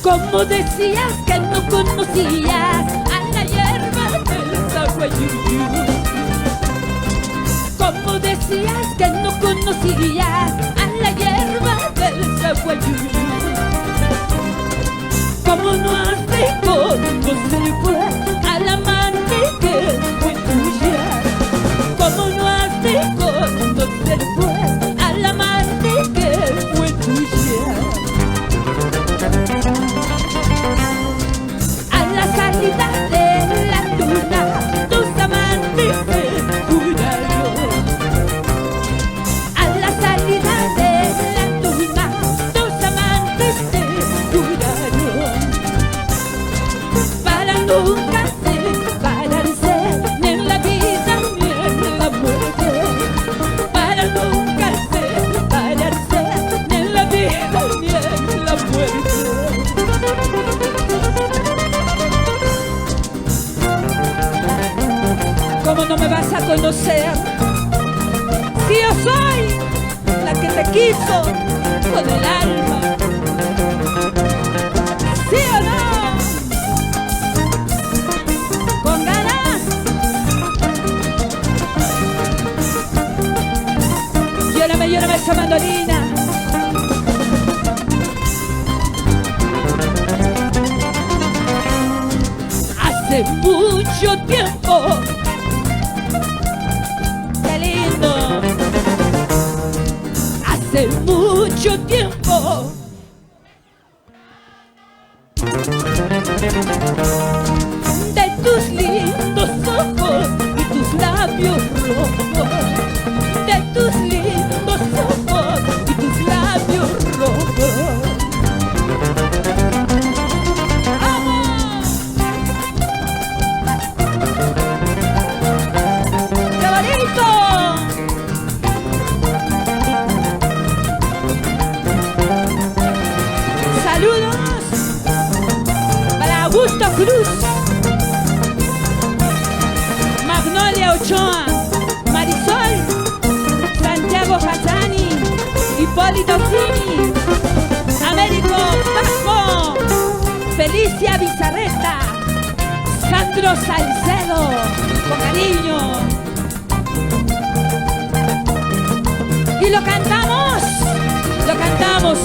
Como decías que no conocías a la hierba del saguayuyú. Como decías que no conocías a la hierba del saguayuyú. Como no has de conocer pues al amante que fue tuya. Como no has de conocer pues al amante que fue tuya. A la salida de la luna tus amantes se juraron. A la salida de la luna tus amantes se juraron. Para nunca separarse ni en la vida ni en la muerte. Para nunca separarse ni en la vida ni en la muerte. ¿Cómo no me vas a conocer si yo soy la que te quiso con el alma? ¿Sí o no? Con ganas. Llórame, llórame esa mandolina. Hace mucho tiempo. ¡Qué lindo! Hace mucho tiempo de tus lindos ojos y tus labios rojos, de tus lindos ojos y tus labios rojos. Augusto Cruz, Magnolia Ochoa, Marisol, Santiago Hassani, Hipólito Fini, Américo Paco, Felicia Bizarreta, Sandro Salcedo, con cariño. Y lo cantamos, lo cantamos.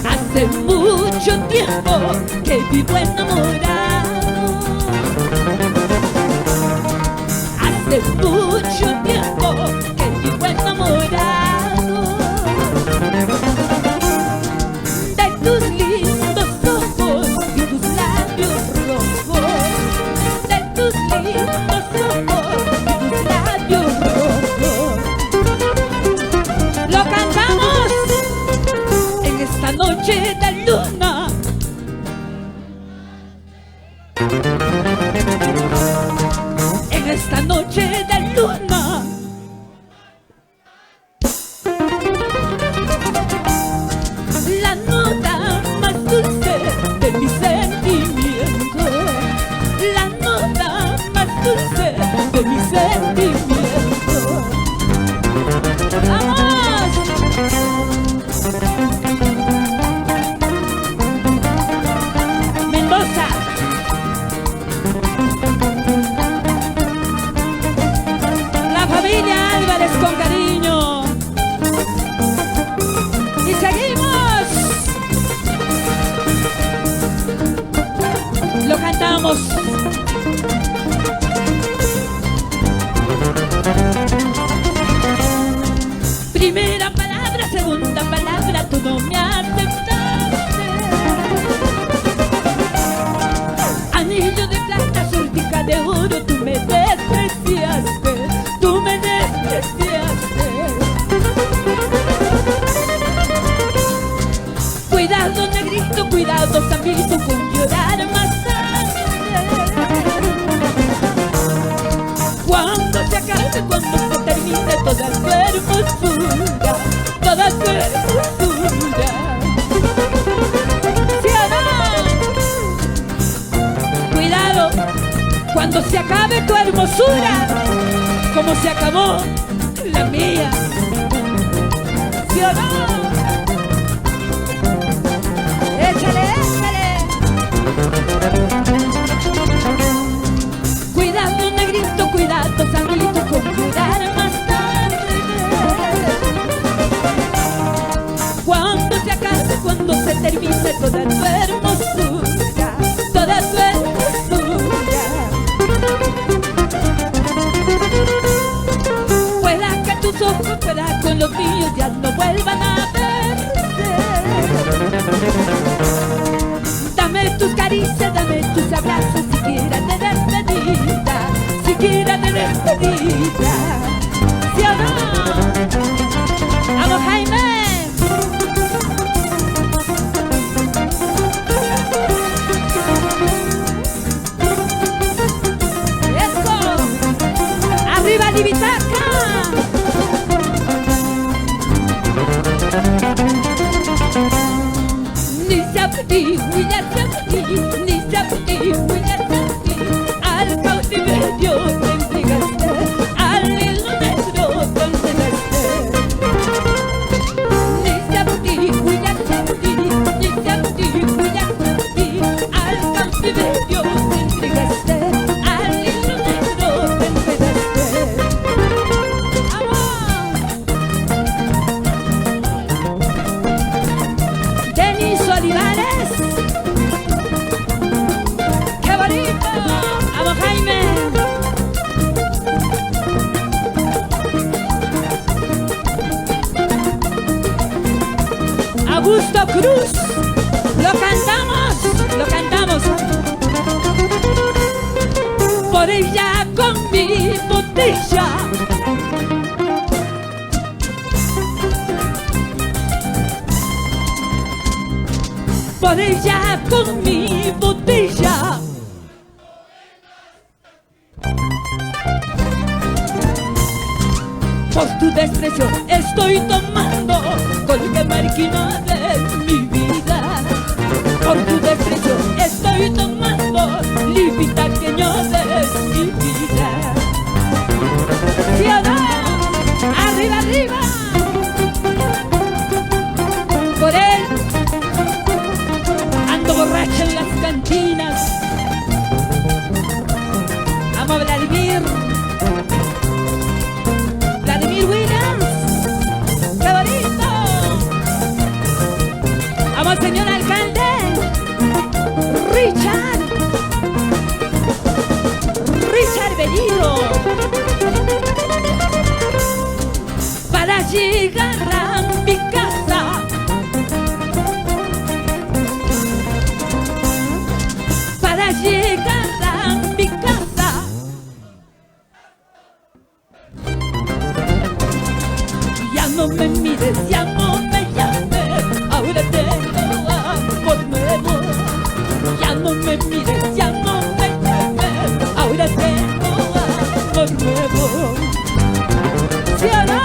Hace mucho tiempo que vivo enamorado. Hace mucho tiempo que vivo enamorado de tus lindos ojos y tus labios rojos, de tus lindos ojos y tus labios rojos. Lo cantamos en esta noche de luna. En esta noche de luna Cuando se acabe tu hermosura, como se acabó la mía. ¿Sí o no? Échale, échale. Cuidado, negrito, cuidado, sanguito, con cuidar más tarde. Cuando se acabe, cuando se termine toda tu hermosura, toda tu hermosura. Pueda que tus ojos, pueda con los míos ya no vuelvan a verse. Dame tus caricias, dame tus abrazos, siquiera de despedida, siquiera de despedida. ¿Sí o no? ¡Vamos, Jaime! ¡Eso! ¡Arriba, Divitaca! Ni sapti, huya sapti, ni sapti, huya sapti. Al cautiverio te entregaste, al hilo negro te entregaste. Ni sapti, huya sapti, ni sapti, huya sapti. Al cautiverio te entregaste, al hilo negro te entregaste. Denis Olivares, ¡qué bonito! ¡Vamos, Jaime! Augusto Cruz, lo cantamos, lo cantamos. Por ella con mi botella. Por ella con mi botella. Por tu desprecio estoy tomando Colca Marquina de mi vida. Por tu desprecio estoy tomando Lipitaqueño de mi vida. ¿Sí o no? ¡Arriba, arriba! Por él ando borracha en las cantinas. Vamos, Vladimir. Vladimir Williams. ¡Qué bonito! Vamos, señor alcalde. Richard. Richard Bellido. Para llegar a mi casa, para llegar a mi casa, ya no me mires, ya no me llames, ahora tengo amor nuevo. Ya no me mires, ya no me llames, ahora tengo amor nuevo. ¿Sí o no?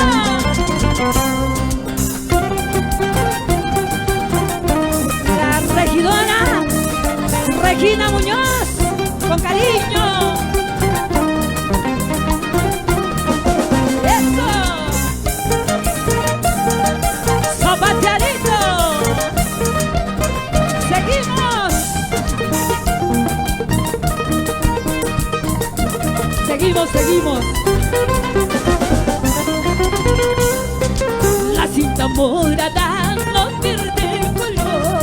La regidora Regina Muñoz, con cariño. ¡Eso! ¡Zapateadito! ¡Seguimos! ¡Seguimos, seguimos! La cinta morada no pierde el color.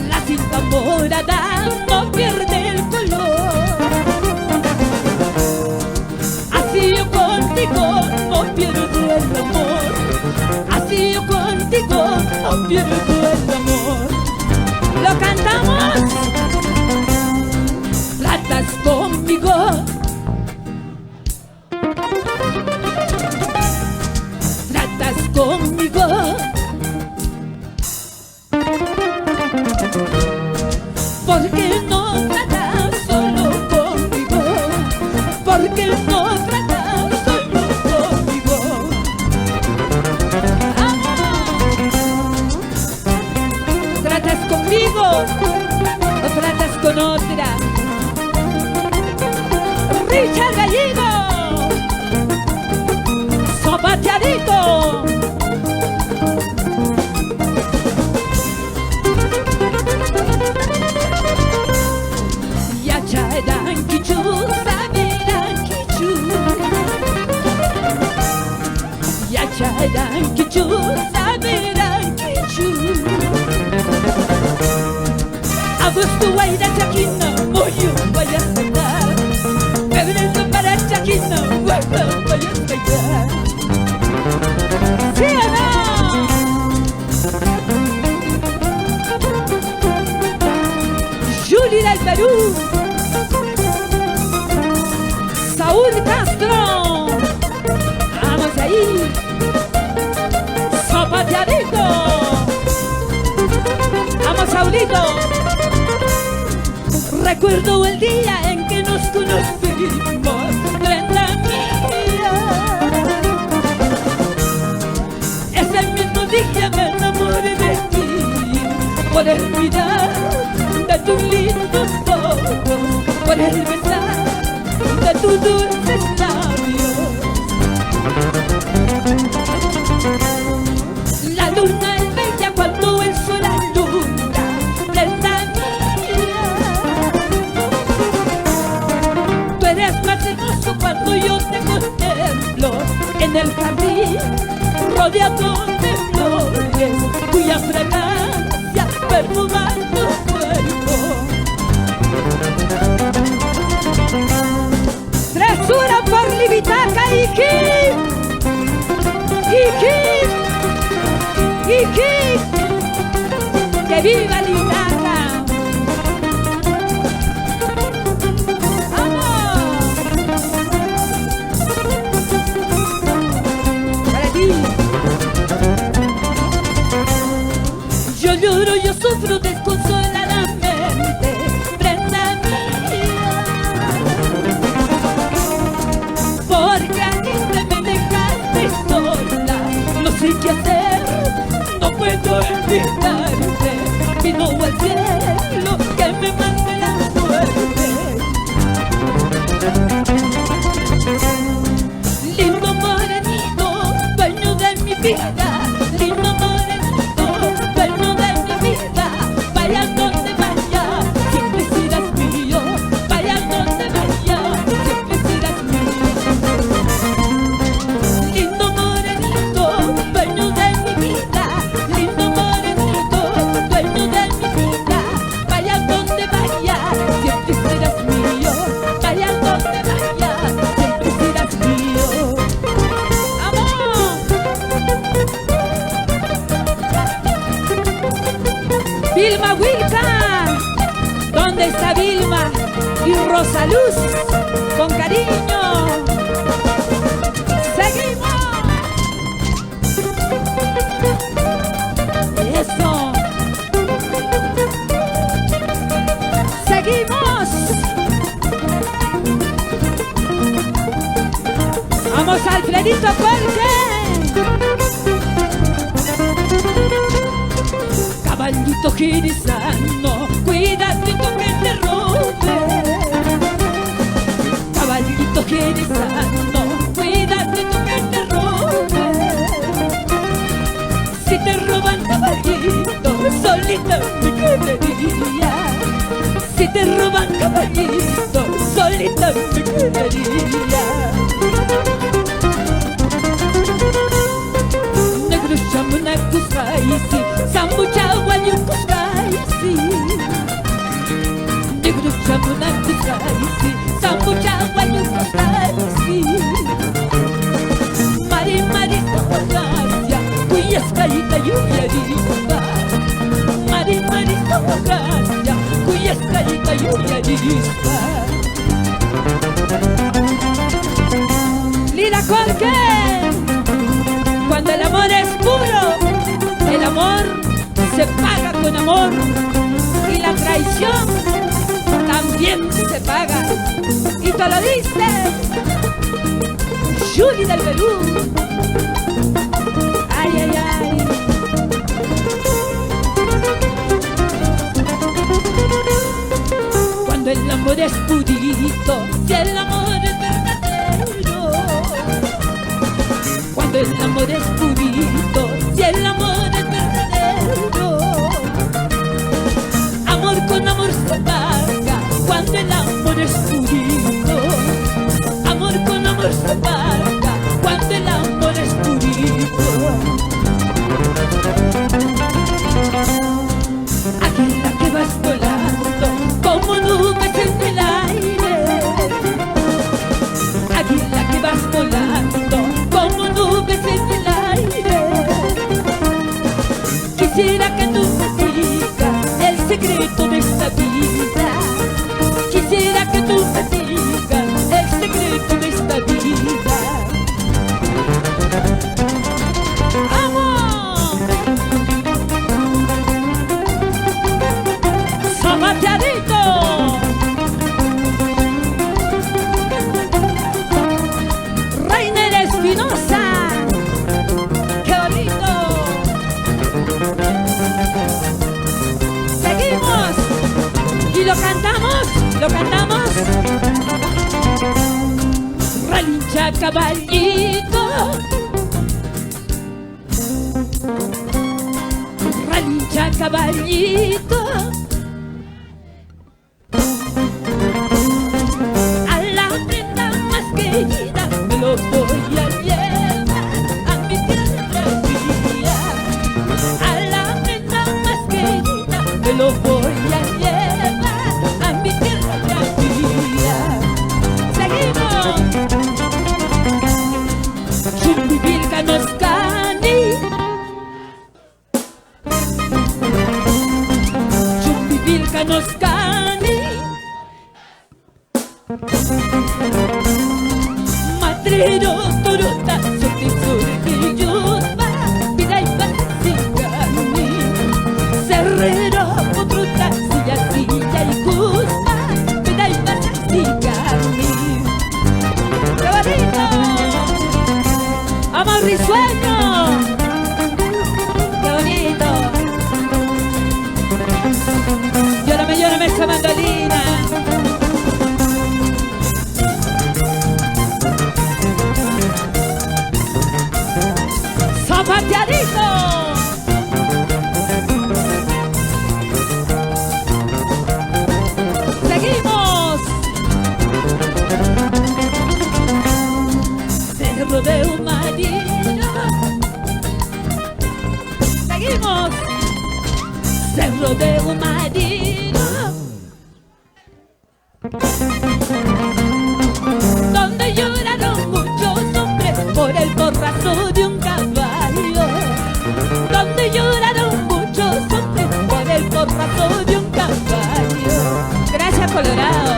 La cinta morada no pierde el color. Así yo contigo no pierdo el amor. Así yo contigo no pierdo el amor. Lo cantamos. Tratas conmigo. Tratas conmigo. Porque no tratas solo conmigo. Porque no tratas solo conmigo. ¿Tratas conmigo o tratas con otra? Richard Gallego, Sopateadito. Yachadan kichu, sabiran kichu. Yachadan kichu, sabiran kichu. Agosto guaira chaquina, moyo vaya a saltar. Febrero para chaquina, guarda vaya a saltar. ¿Sí o no? Julie del Perú, Saúl Castro, vamos ahí. Sopateadito, vamos Saulito. Recuerdo el día en que nos conocimos, prenda mía. Ese mismo día me enamoré de ti, por el mirar de tus lindos ojos, por el besar de tus dulces labios. La luna es bella cuando el sol alumbra, prenda mía. Tú eres más hermoso cuando yo te contemplo en el jardín, rodeado de flores cuya fragancia perfuma tu cuerpo. Tresura por Libitaca y Kid, que viva Libitaca. ¡Vamos! Para ti. Yo lloro, yo sufro desconsoladamente, prenda mía. Porque a ti me dejaste sola, no sé qué hacer, no puedo olvidarte. Pido al cielo que me mande la suerte. Lindo morenito, dueño de mi vida. Lindo morenito, dueño de mi vida. Vaya donde vaya, siempre serás mío. Vaya donde vaya, siempre serás mío. Lindo morenito, dueño de mi vida. Lindo morenito, dueño de mi vida. Vaya donde vaya, siempre serás mío. Vaya donde vaya, siempre serás mío. ¡Vamos! Vilma Wilca, ¿dónde está Vilma? Y Rosa Luz, con cariño. ¡Seguimos! ¡Eso! ¡Seguimos! ¡Vamos, Alfredito Jorge! Caballito girizano, cuidadito que te robe. Caballito girizano, cuidadito que te robe. Si te roban caballito, solita me quedaría. Si te roban caballito, solita me quedaría. Negro chamuna kuskaisi, sambucha wanyu kuskaisi. Negro chamuna kuskaisi, sambucha wanyu kuskaisi. Mari mari tohagasia, kuyaskaita yuyarista. Mari mari tohagasia, kuyaskaita yuyarista. Lila Colque. Cuando el amor es puro, el amor se paga con amor y la traición también se paga. Y te lo dice Julie del Perú. Ay, ay, ay. Cuando el amor es purito, si el amor es amor es purito, si el amor es verdadero. Amor con amor se paga cuando el amor es purito. Amor con amor se paga cuando el amor es purito. Águila que vas volando como nubes en el aire. Águila que vas volando como nubes en el aire. Quisiera que tú me digas el secreto de esta vida. Quisiera que tú me digas el secreto de esta vida. ¡Vamos! ¡Zapateadito! Reiner Espinosa, ¡qué bonito! Seguimos y lo cantamos, lo cantamos. Relincha caballito, relincha caballito. A la prenda más querida me lo voy a llevar a mi tierra fría. A la prenda más querida me lo voy a llevar a mi tierra fría. Seguimos. Chumbivilca nos cani, Chumbivilca nos cani. Matrero torota sorti sorti yusba vida y pasigani. Serrero potruta silla silla y cuspa vida y pasigani. ¡Qué bonito! ¡Amor risueño! ¡Qué bonito! Llórame esa mandolina. ¡Zapateadito! ¡Seguimos! Cerro de un marino. Seguimos. Cerro de un marino. Donde lloraron muchos hombres por el porrazo de un caballo. Donde lloraron muchos hombres por el porrazo de un caballo. Gracias, Colorado.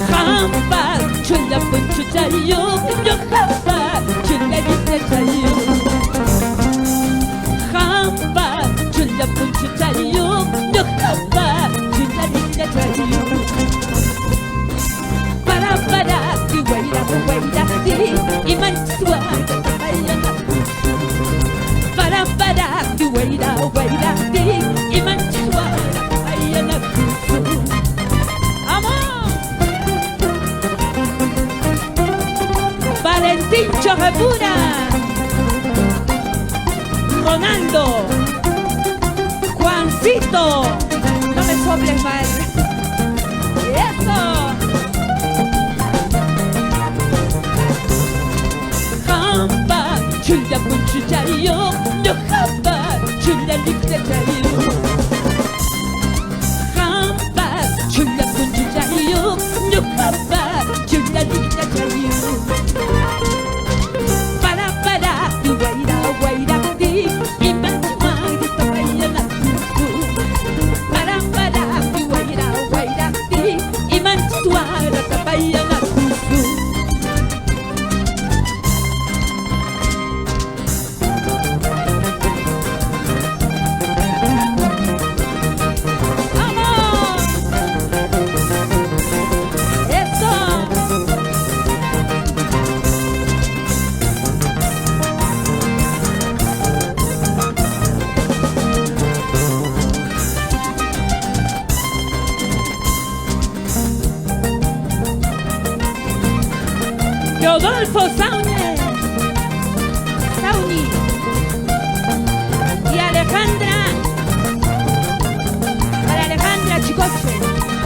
Jampa, chula, poncho, chayo, yo jampa, chula, dice chayo. Jampa, chula, poncho, chayo, yo jampa, chula, dice chayo. Para, que guaira, sí, y manchua, para, que guaira, sí, y manchua, Valentín Chojepura, Ronaldo, Juancito, no me soples mal. Eso. Jamba, chula, punchu, chayo, no jamba, chula, libre, chayo. Jamba, chula, punchu, chayo, no jamba, chula, libre, chayo. Para, tu guaira, ti, y manchumari, tocaya la tutu. Para, tu guaira, ti, y manchumari, tocaya la tutu. Rodolfo Sáenz.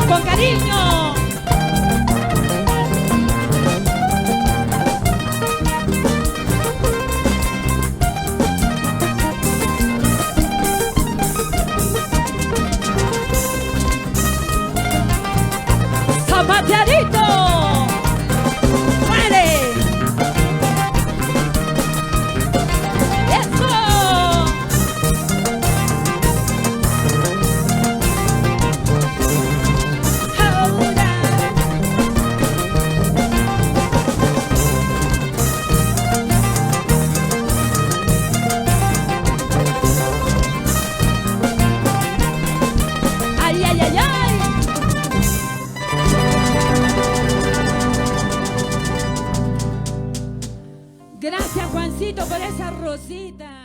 con cariño. Zapateadito. ¡Muere! ¡Eso! Ahora. ¡Ay, ay, ay, ay! Gracias, Juancito, por esa rosita.